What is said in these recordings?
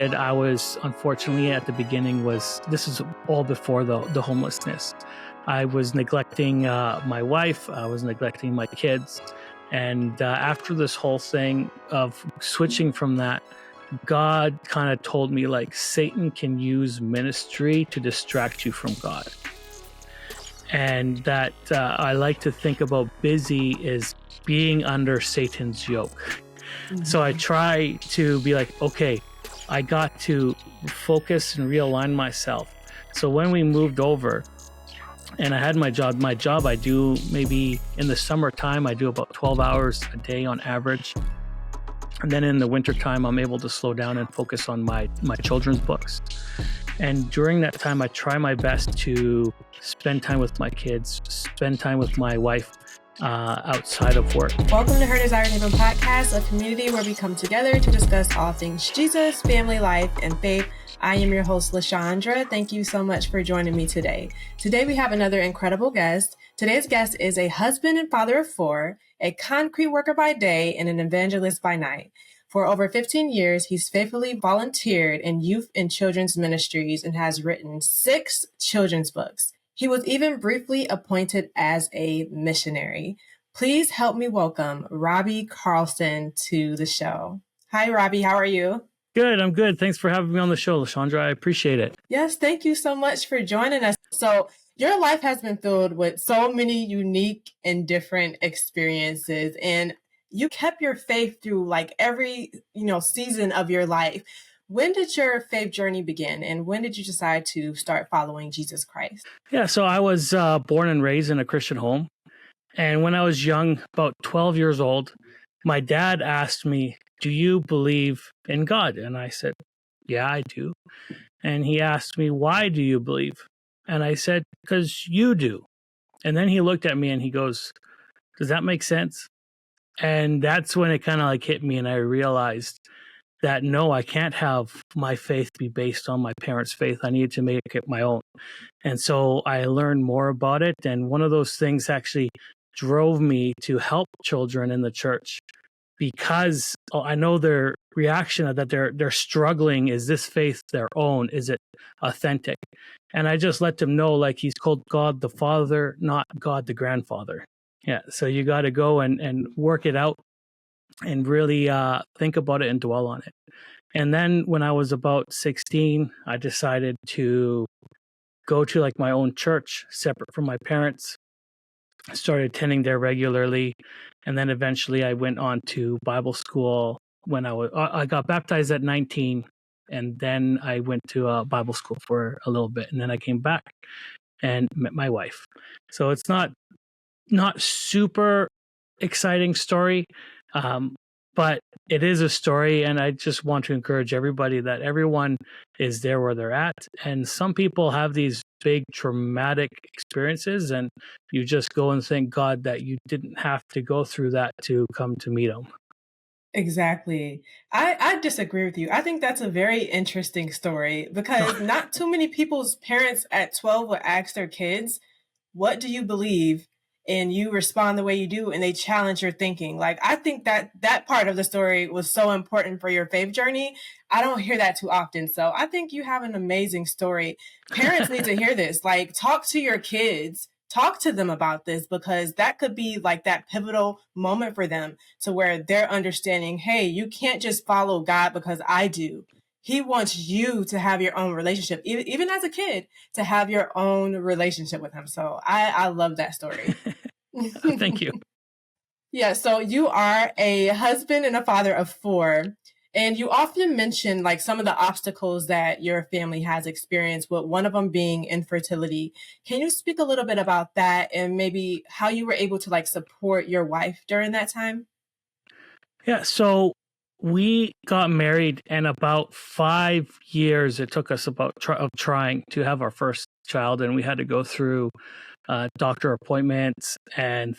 I was unfortunately at the beginning this is all before the homelessness. I was neglecting my wife. I was neglecting my kids. And after this whole thing of switching from that, God kind of told me like Satan can use ministry to distract you from God. And that I like to think about busy is being under Satan's yoke. Mm-hmm. So I try to be like, okay, I got to focus and realign myself. So when we moved over and I had my job I do maybe in the summertime, I do about 12 hours a day on average. And then in the wintertime, I'm able to slow down and focus on my children's books. And during that time, I try my best to spend time with my kids, spend time with my wife outside of work. Welcome to Her Desired Haven Podcast, a community where we come together to discuss all things Jesus, family life, and faith. I am your host, LaShaundra. Thank you so much for joining me today. Today, we have another incredible guest. Today's guest is a husband and father of four, a concrete worker by day, and an evangelist by night. For over 15 years, he's faithfully volunteered in youth and children's ministries and has written 6 children's books. He was even briefly appointed as a missionary. Please help me welcome Robby Carlson to the show. Hi, Robby. How are you? Good. I'm good. Thanks for having me on the show, LaShaundra. I appreciate it. Yes, thank you so much for joining us. So your life has been filled with so many unique and different experiences, and you kept your faith through like every, season of your life. When did your faith journey begin, and when did you decide to start following Jesus Christ? Yeah, so I was born and raised in a Christian home. And when I was young, about 12 years old, my dad asked me, "Do you believe in God?" And I said, "Yeah, I do." And he asked me, "Why do you believe?" And I said, "Because you do." And then he looked at me and he goes, "Does that make sense?" And that's when it kind of like hit me, and I realized that no, I can't have my faith be based on my parents' faith. I needed to make it my own. And so I learned more about it. And one of those things actually drove me to help children in the church, because I know their reaction that they're struggling. Is this faith their own? Is it authentic? And I just let them know, like, he's called God the Father, not God the grandfather. Yeah. So you got to go and work it out and really think about it and dwell on it. And then when I was about 16, I decided to go to like my own church separate from my parents. I started attending there regularly. And then eventually I went on to Bible school when I got baptized at 19. And then I went to Bible school for a little bit. And then I came back and met my wife. So it's not super exciting story. But it is a story, and I just want to encourage everybody that everyone is there where they're at. And some people have these big traumatic experiences, and you just go and thank God that you didn't have to go through that to come to meet him. Exactly. I disagree with you. I think that's a very interesting story, because not too many people's parents at 12 would ask their kids, "What do you believe?" And you respond the way you do, and they challenge your thinking. Like, I think that part of the story was so important for your faith journey. I don't hear that too often. So I think you have an amazing story. Parents need to hear this. Like, talk to your kids, talk to them about this, because that could be like that pivotal moment for them to where they're understanding, hey, you can't just follow God because I do. He wants you to have your own relationship, even as a kid, to have your own relationship with him. So I love that story. Thank you. Yeah, so you are a husband and a father of 4, and you often mention like some of the obstacles that your family has experienced, with one of them being infertility. Can you speak a little bit about that, and maybe how you were able to like support your wife during that time? Yeah, so we got married, and about 5 years it took us of trying to have our first child, and we had to go through doctor appointments and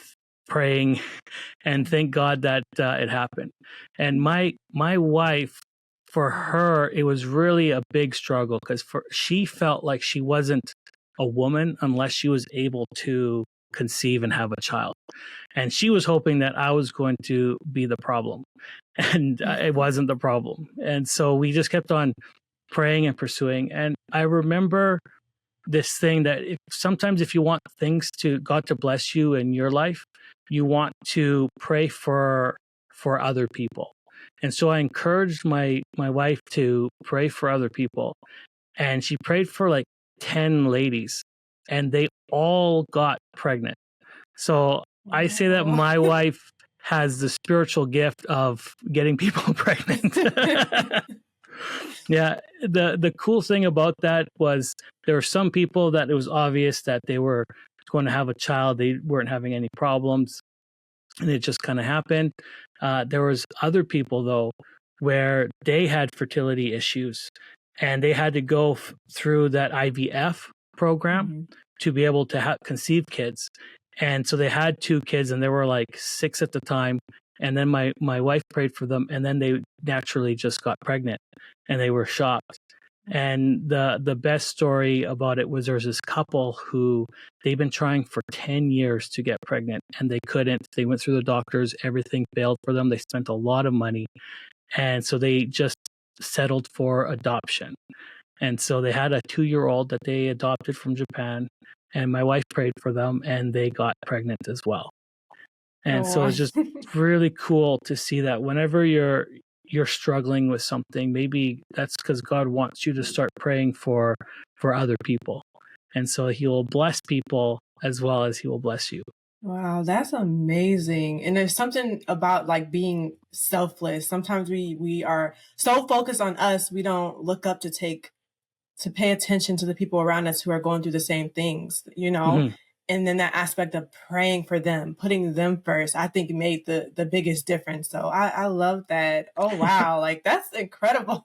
praying, and thank God that it happened. And my wife, for her, it was really a big struggle, because she felt like she wasn't a woman unless she was able to conceive and have a child. And she was hoping that I was going to be the problem. And it wasn't the problem. And so we just kept on praying and pursuing. And I remember this thing that sometimes if you want things to God to bless you in your life, you want to pray for other people. And so I encouraged my wife to pray for other people. And she prayed for like 10 ladies, and they all got pregnant. So I say that my wife has the spiritual gift of getting people pregnant. Yeah, the cool thing about that was there were some people that it was obvious that they were going to have a child. They weren't having any problems, and it just kind of happened. There was other people though where they had fertility issues, and they had to go through that IVF program to be able to conceive kids. And so they had 2 kids, and there were like 6 at the time. And then my wife prayed for them, and then they naturally just got pregnant, and they were shocked. And the best story about it was there's this couple who they've been trying for 10 years to get pregnant, and they couldn't. They went through the doctors, everything failed for them. They spent a lot of money. And so they just settled for adoption. And so they had a 2-year-old that they adopted from Japan, and my wife prayed for them, and they got pregnant as well. And so it's just really cool to see that whenever you're struggling with something, maybe that's because God wants you to start praying for other people. And so he will bless people as well as he will bless you. Wow, that's amazing. And there's something about like being selfless. Sometimes we are so focused on us, we don't look up to pay attention to the people around us who are going through the same things, And then that aspect of praying for them, putting them first, I think made the biggest difference. So I love that. Oh, wow. Like, that's incredible.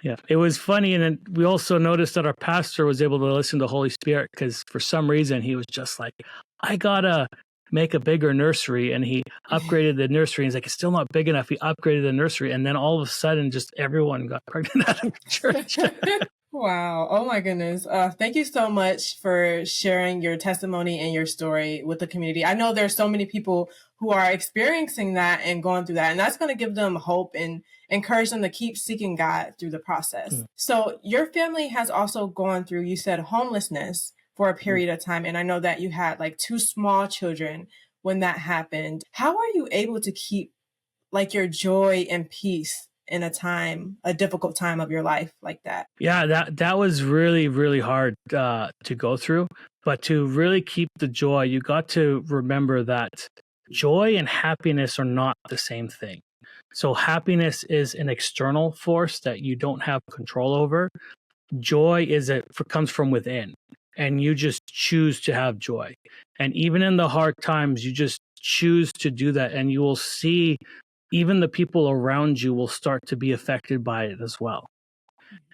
Yeah, it was funny. And then we also noticed that our pastor was able to listen to the Holy Spirit because for some reason he was just like, I got to make a bigger nursery. And he upgraded the nursery. He's like, it's still not big enough. He upgraded the nursery. And then all of a sudden, just everyone got pregnant out of the church. Wow. Oh my goodness. Thank you so much for sharing your testimony and your story with the community. I know there's so many people who are experiencing that and going through that, and that's going to give them hope and encourage them to keep seeking God through the process. So your family has also gone through, you said, homelessness for a period of time. And I know that you had like 2 small children when that happened. How are you able to keep like your joy and peace in a difficult time of your life like that? Yeah, that was really, really hard to go through. But to really keep the joy, you got to remember that joy and happiness are not the same thing. So happiness is an external force that you don't have control over. Joy comes from within, and you just choose to have joy. And even in the hard times, you just choose to do that, and you will see even the people around you will start to be affected by it as well.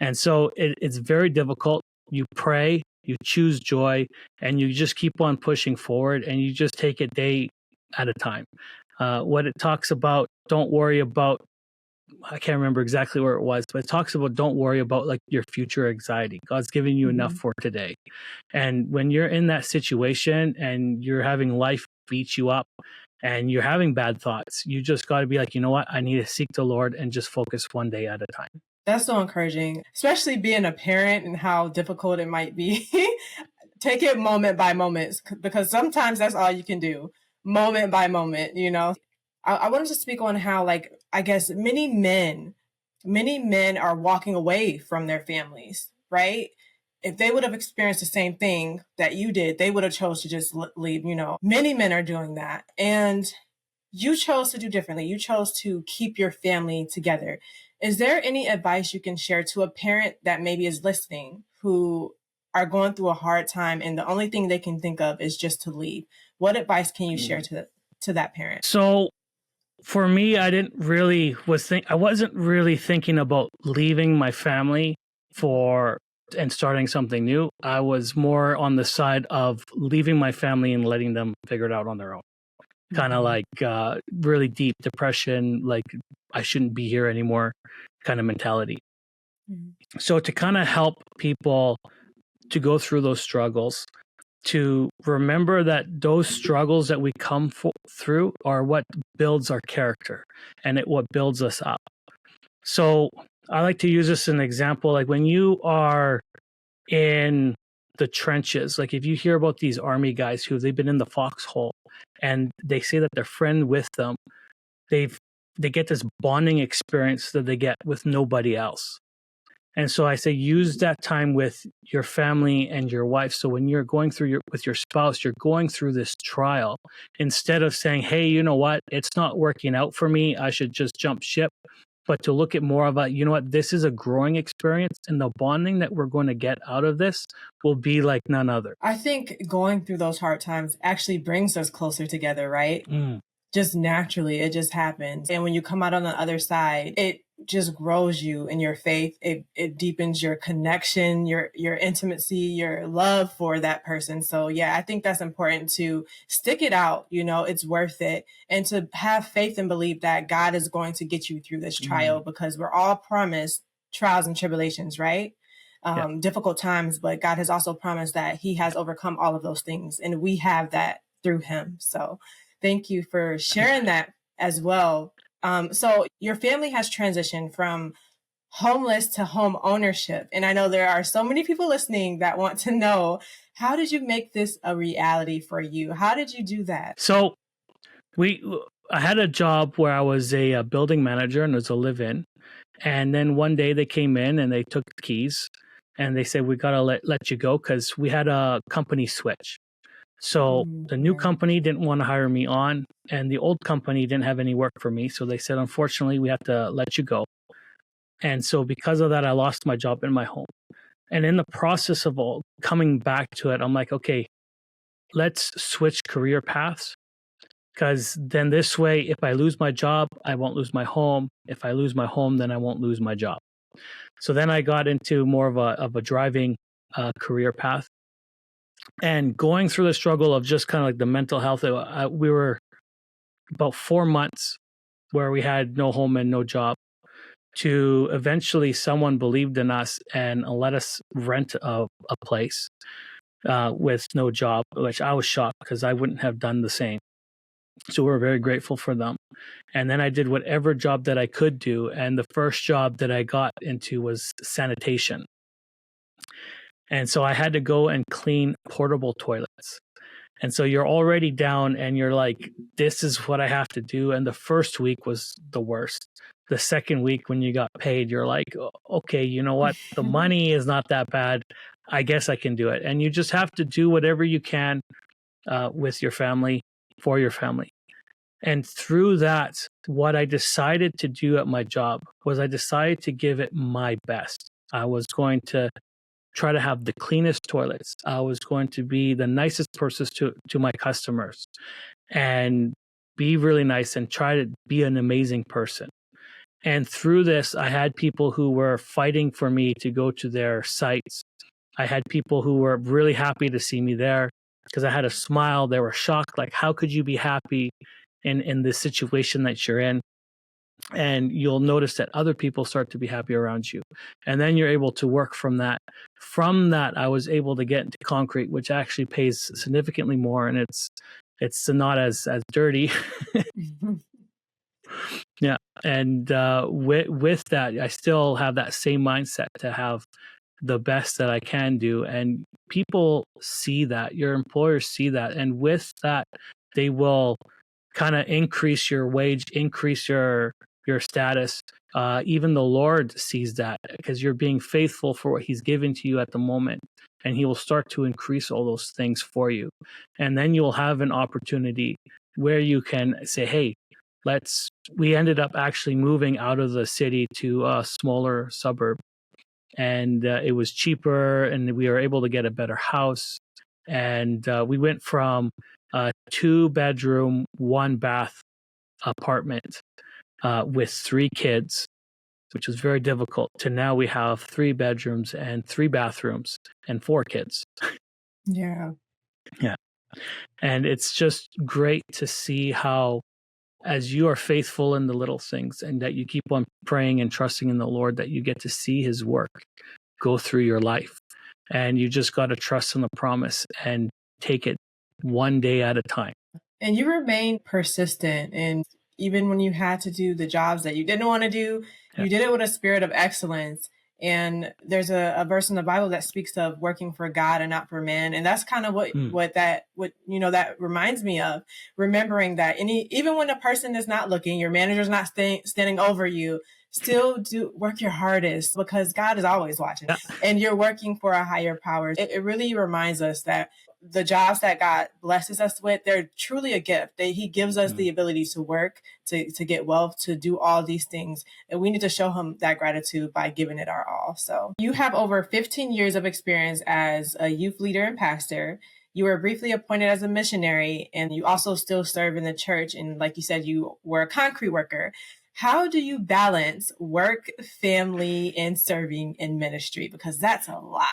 And so it's very difficult. You pray, you choose joy, and you just keep on pushing forward, and you just take it day at a time. What it talks about, don't worry about, I can't remember exactly where it was, but it talks about don't worry about like your future anxiety. God's giving you enough for today. And when you're in that situation and you're having life beat you up, and you're having bad thoughts, you just got to be like, you know what? I need to seek the Lord and just focus one day at a time. That's so encouraging, especially being a parent and how difficult it might be. Take it moment by moment, because sometimes that's all you can do, moment by moment, I wanted to speak on how, like, I guess many men are walking away from their families, right? If they would have experienced the same thing that you did, they would have chose to just leave, Many men are doing that. And you chose to do differently. You chose to keep your family together. Is there any advice you can share to a parent that maybe is listening who are going through a hard time and the only thing they can think of is just to leave? What advice can you share to that parent? So for me, I wasn't really thinking about leaving my family and starting something new. I was more on the side of leaving my family and letting them figure it out on their own. Kind of like really deep depression, like I shouldn't be here anymore kind of mentality. So to kind of help people to go through those struggles, to remember that those struggles that we come through are what builds our character, and what builds us up. So I like to use this as an example. Like when you are in the trenches, like if you hear about these army guys who they've been in the foxhole, and they say that their friend with them, they get this bonding experience that they get with nobody else. And so I say, use that time with your family and your wife. So when you're going through with your spouse, you're going through this trial, instead of saying, hey, you know what, it's not working out for me, I should just jump ship. But to look at more about, you know what, this is a growing experience, and the bonding that we're going to get out of this will be like none other. I think going through those hard times actually brings us closer together, right? Just naturally, it just happens. And when you come out on the other side, it just grows you in your faith. It deepens your connection, your intimacy, your love for that person. So yeah, I think that's important to stick it out. You know, it's worth it. And to have faith and believe that God is going to get you through this trial, because we're all promised trials and tribulations, right? Difficult times, but God has also promised that he has overcome all of those things, and we have that through him. So thank you for sharing that as well. So your family has transitioned from homeless to home ownership. And I know there are so many people listening that want to know, how did you make this a reality for you? How did you do that? So I had a job where I was a building manager, and it was a live-in. And then one day they came in and they took the keys, and they said, we got to let you go, because we had a company switch. So the new company didn't want to hire me on, and the old company didn't have any work for me. So they said, unfortunately, we have to let you go. And so because of that, I lost my job in my home. And in the process of coming back to it, I'm like, okay, let's switch career paths, because then this way, if I lose my job, I won't lose my home. If I lose my home, then I won't lose my job. So then I got into more of a driving career path. And going through the struggle of just kind of like the mental health, we were about 4 months where we had no home and no job, to eventually someone believed in us and let us rent a place with no job, which I was shocked, because I wouldn't have done the same. So we're very grateful for them. And then I did whatever job that I could do. And the first job that I got into was sanitation. And so I had to go and clean portable toilets. And so you're already down and you're like, this is what I have to do. And the first week was the worst. The second week, when you got paid, you're like, okay, you know what? The money is not that bad. I guess I can do it. And you just have to do whatever you can with your family, for your family. And through that, what I decided to do at my job was I decided to give it my best. I was going to try to have the cleanest toilets. I was going to be the nicest person to my customers, and be really nice and try to be an amazing person. And through this, I had people who were fighting for me to go to their sites. I had people who were really happy to see me there because I had a smile. They were shocked, like, how could you be happy in this situation that you're in? And you'll notice that other people start to be happy around you. And then you're able to work from that. From that, I was able to get into concrete, which actually pays significantly more, and it's not as dirty. Yeah. And with that, I still have that same mindset to have the best that I can do. And people see that, your employers see that. And with that, they will kind of increase your wage, increase your status. Even the Lord sees that, because you're being faithful for what he's given to you at the moment. And he will start to increase all those things for you. And then you'll have an opportunity where you can say, hey, we ended up actually moving out of the city to a smaller suburb. And it was cheaper, and we were able to get a better house. And we went from a 2-bedroom, 1-bath apartment with 3 kids, which was very difficult, to now we have 3 bedrooms and 3 bathrooms and 4 kids. Yeah. Yeah. And it's just great to see how, as you are faithful in the little things, and that you keep on praying and trusting in the Lord, that you get to see his work go through your life. And you just got to trust in the promise and take it one day at a time. And you remained persistent. And even when you had to do the jobs that you didn't want to do, you did it with a spirit of excellence. And there's a verse in the Bible that speaks of working for God and not for man. And that's kind of what that reminds me of, remembering that even when a person is not looking, your manager's not standing over you, still work your hardest, because God is always watching and you're working for a higher power. It really reminds us that the jobs that God blesses us with, they're truly a gift. He gives us the ability to work, to get wealth, to do all these things. And we need to show him that gratitude by giving it our all. So you have over 15 years of experience as a youth leader and pastor. You were briefly appointed as a missionary, and you also still serve in the church. And like you said, you were a concrete worker. How do you balance work, family, and serving in ministry? Because that's a lot.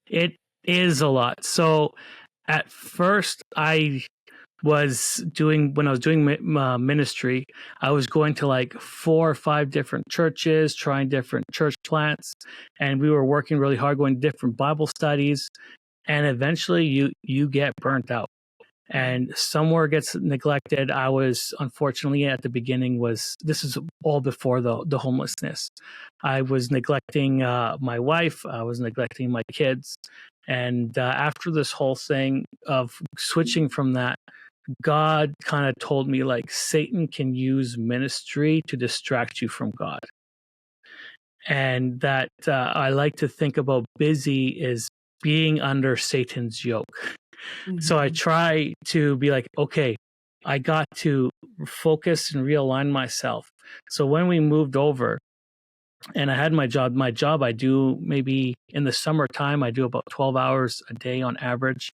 It is a lot. So at first when I was doing ministry, I was going to like 4 or 5 different churches, trying different church plants, and we were working really hard, going to different Bible studies, and eventually you get burnt out and somewhere gets neglected. I was, unfortunately, at the beginning, this is all before the homelessness. I was neglecting my wife. I was neglecting my kids. And after this whole thing of switching from that, God kind of told me, like, Satan can use ministry to distract you from God. And that I like to think about busy is being under Satan's yoke. So I try to be like, okay, I got to focus and realign myself. So when we moved over and I had my job I do, maybe in the summertime, I do about 12 hours a day on average.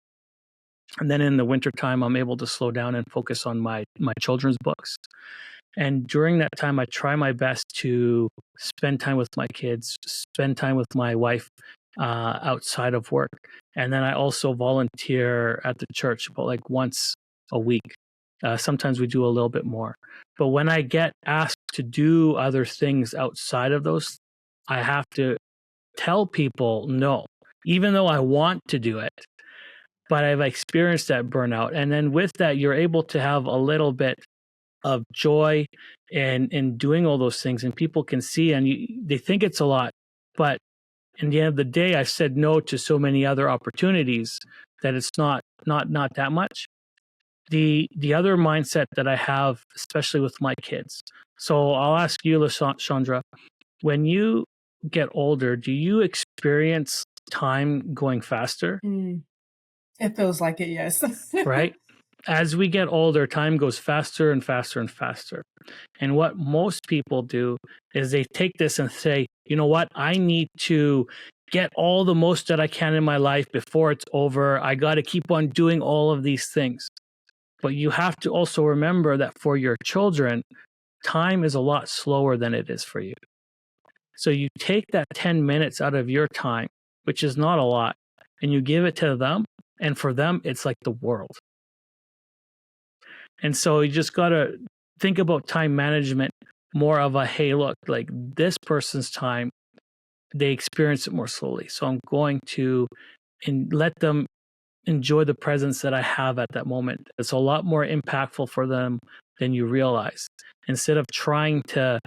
And then in the wintertime, I'm able to slow down and focus on my children's books. And during that time, I try my best to spend time with my kids, spend time with my wife outside of work. And then I also volunteer at the church about like once a week. Sometimes we do a little bit more. But when I get asked to do other things outside of those, I have to tell people no, even though I want to do it. But I've experienced that burnout. And then with that, you're able to have a little bit of joy in doing all those things, and people can see, and they think it's a lot, but in the end of the day, I said no to so many other opportunities that it's not that much. The other mindset that I have, especially with my kids. So I'll ask you, LaShaundra, when you get older, do you experience time going faster? It feels like it, yes. Right? As we get older, time goes faster and faster and faster. And what most people do is they take this and say, you know what, I need to get all the most that I can in my life before it's over. I got to keep on doing all of these things. But you have to also remember that for your children, time is a lot slower than it is for you. So you take that 10 minutes out of your time, which is not a lot, and you give it to them. And for them, it's like the world. And so you just got to think about time management more of a, hey, look, like this person's time, they experience it more slowly. So I'm going to let them enjoy the presence that I have at that moment. It's a lot more impactful for them than you realize. Instead of trying to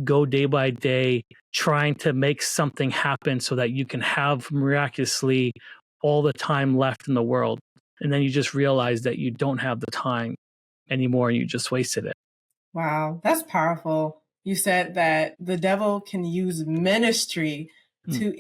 go day by day, trying to make something happen so that you can have miraculously all the time left in the world. And then you just realize that you don't have the time anymore and you just wasted it. Wow, that's powerful. You said that the devil can use ministry to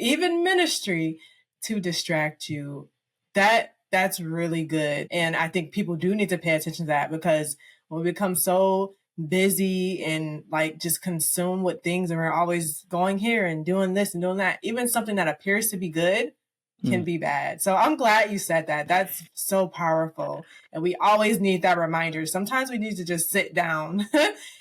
distract you. That's really good. And I think people do need to pay attention to that, because when we become so busy and like just consumed with things, and we're always going here and doing this and doing that, even something that appears to be good can be bad. So I'm glad you said that. That's so powerful. And we always need that reminder. Sometimes we need to just sit down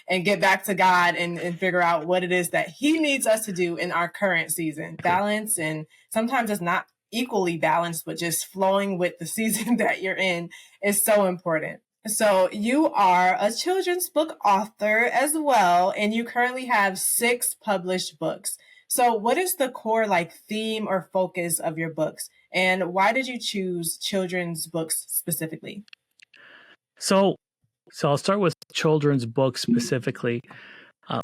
and get back to God and figure out what it is that he needs us to do in our current season. Balance, and sometimes it's not equally balanced, but just flowing with the season that you're in is so important. So you are a children's book author as well, and you currently have 6 published books. So, what is the core like theme or focus of your books, and why did you choose children's books specifically? So, so I'll start with children's books specifically.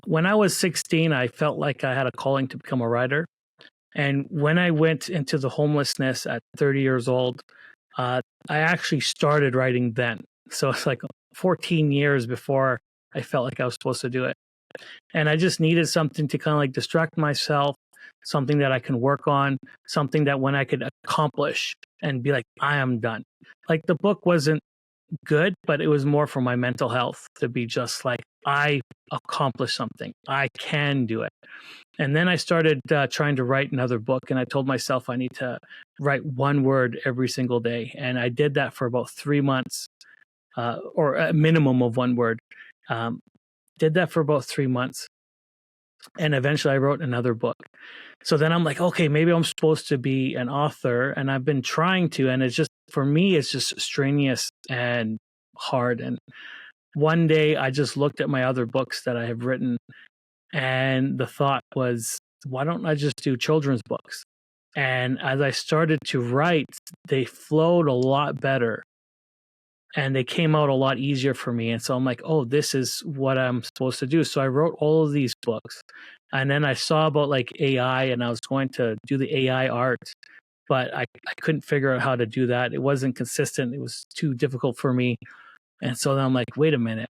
When I was 16, I felt like I had a calling to become a writer. And when I went into the homelessness at 30 years old, I actually started writing then. So it's like 14 years before I felt like I was supposed to do it. And I just needed something to kind of like distract myself, something that I can work on, something that when I could accomplish and be like, I am done. Like the book wasn't good, but it was more for my mental health to be just like, I accomplished something. I can do it. And then I started trying to write another book, and I told myself I need to write one word every single day. And I did that for about 3 months, or a minimum of one word. Um, did that for about 3 months. And eventually I wrote another book. So then I'm like, okay, maybe I'm supposed to be an author. And I've been trying to, and it's just, for me, it's just strenuous and hard. And one day I just looked at my other books that I have written, and the thought was, why don't I just do children's books? And as I started to write, they flowed a lot better and they came out a lot easier for me. And so I'm like, oh, this is what I'm supposed to do. So I wrote all of these books. And then I saw about like AI, and I was going to do the AI art, but I couldn't figure out how to do that. It wasn't consistent. It was too difficult for me. And so then I'm like, wait a minute.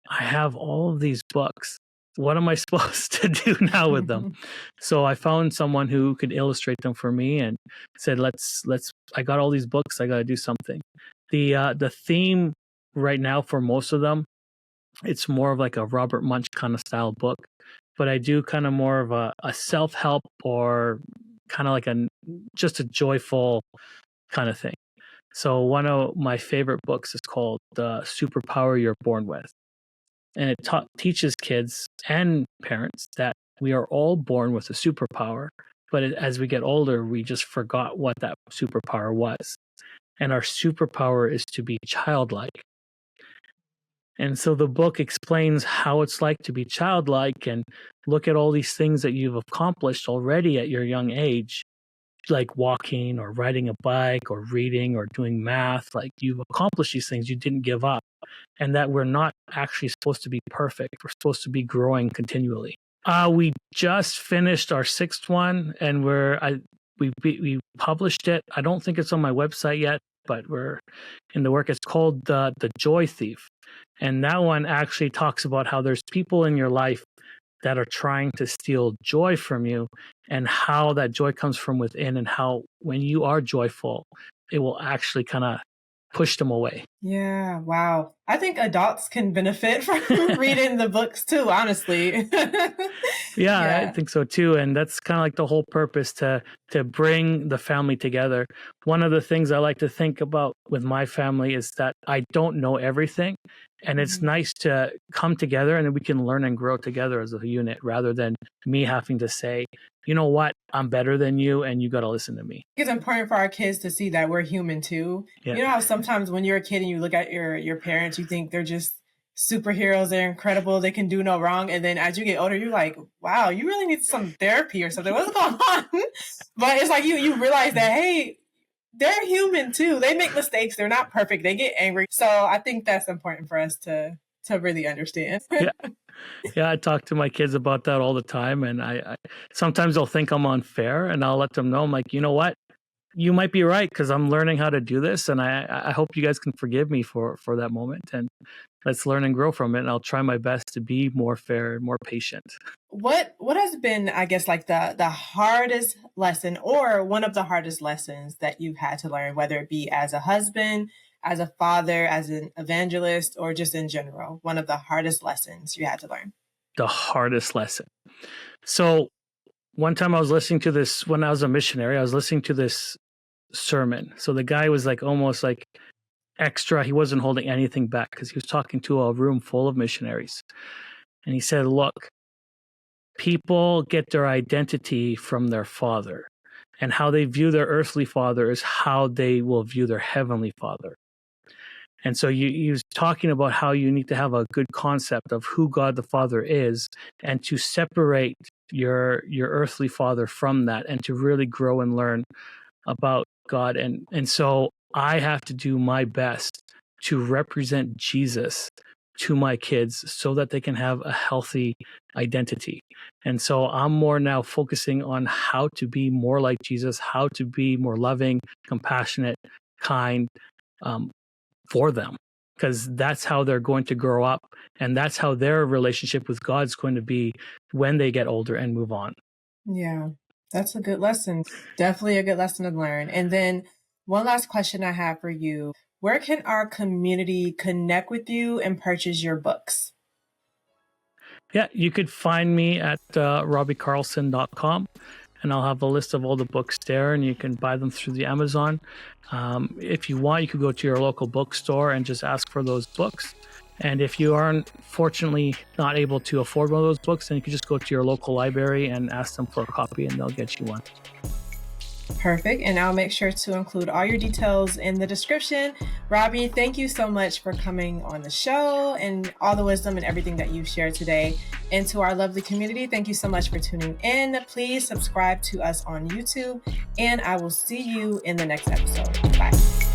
I have all of these books. What am I supposed to do now with them? So I found someone who could illustrate them for me and said, let's I got all these books, I got to do something. The theme right now for most of them, it's more of like a Robert Munch kind of style book, but I do kind of more of a self-help or kind of like just a joyful kind of thing. So one of my favorite books is called The Superpower You're Born With. And it teaches kids and parents that we are all born with a superpower, but as we get older, we just forgot what that superpower was. And our superpower is to be childlike. And so the book explains how it's like to be childlike and look at all these things that you've accomplished already at your young age, like walking or riding a bike or reading or doing math. Like you've accomplished these things, you didn't give up, and that we're not actually supposed to be perfect. We're supposed to be growing continually. We just finished our sixth one, and we published it. I don't think it's on my website yet, but we're in the work. It's called the Joy Thief, and that one actually talks about how there's people in your life that are trying to steal joy from you, and how that joy comes from within, and how when you are joyful, it will actually kind of push them away. Yeah, wow. I think adults can benefit from reading the books too, honestly. Yeah, I think so too. And that's kind of like the whole purpose, to bring the family together. One of the things I like to think about with my family is that I don't know everything. And it's nice to come together and then we can learn and grow together as a unit, rather than me having to say, you know what, I'm better than you and you got to listen to me. It's important for our kids to see that we're human too. Yeah. You know how sometimes when you're a kid and you look at your parents, you think they're just superheroes, they're incredible, they can do no wrong. And then as you get older, you're like, wow, you really need some therapy or something. What's going on? But it's like you realize that, hey, they're human too. They make mistakes. They're not perfect. They get angry. So I think that's important for us to really understand. Yeah, I talk to my kids about that all the time, and I sometimes they'll think I'm unfair, and I'll let them know, I'm like, you know what, you might be right, because I'm learning how to do this, and I hope you guys can forgive me for that moment, and let's learn and grow from it. And I'll try my best to be more fair and more patient. What has been, I guess, like the hardest lesson, or one of the hardest lessons that you've had to learn, whether it be as a husband, as a father, as an evangelist, or just in general, one of the hardest lessons you had to learn? The hardest lesson. So one time I was listening to this, when I was a missionary, I was listening to this sermon. So the guy was like almost like extra. He wasn't holding anything back because he was talking to a room full of missionaries. And he said, look, people get their identity from their father, and how they view their earthly father is how they will view their heavenly father. And so he was talking about how you need to have a good concept of who God the Father is, and to separate your earthly father from that, and to really grow and learn about God. And so I have to do my best to represent Jesus to my kids so that they can have a healthy identity. And so I'm more now focusing on how to be more like Jesus, how to be more loving, compassionate, kind, for them, because that's how they're going to grow up, and that's how their relationship with God's going to be when they get older and move on. Yeah, that's a good lesson. Definitely a good lesson to learn. And then one last question I have for you. Where can our community connect with you and purchase your books? Yeah, you could find me at robbycarlson.com, and I'll have a list of all the books there, and you can buy them through the Amazon. If you want, you could go to your local bookstore and just ask for those books. And if you aren't fortunately not able to afford one of those books, then you can just go to your local library and ask them for a copy, and they'll get you one. Perfect. And I'll make sure to include all your details in the description. Robby, thank you so much for coming on the show and all the wisdom and everything that you've shared today. And to our lovely community, thank you so much for tuning in. Please subscribe to us on YouTube, and I will see you in the next episode. Bye.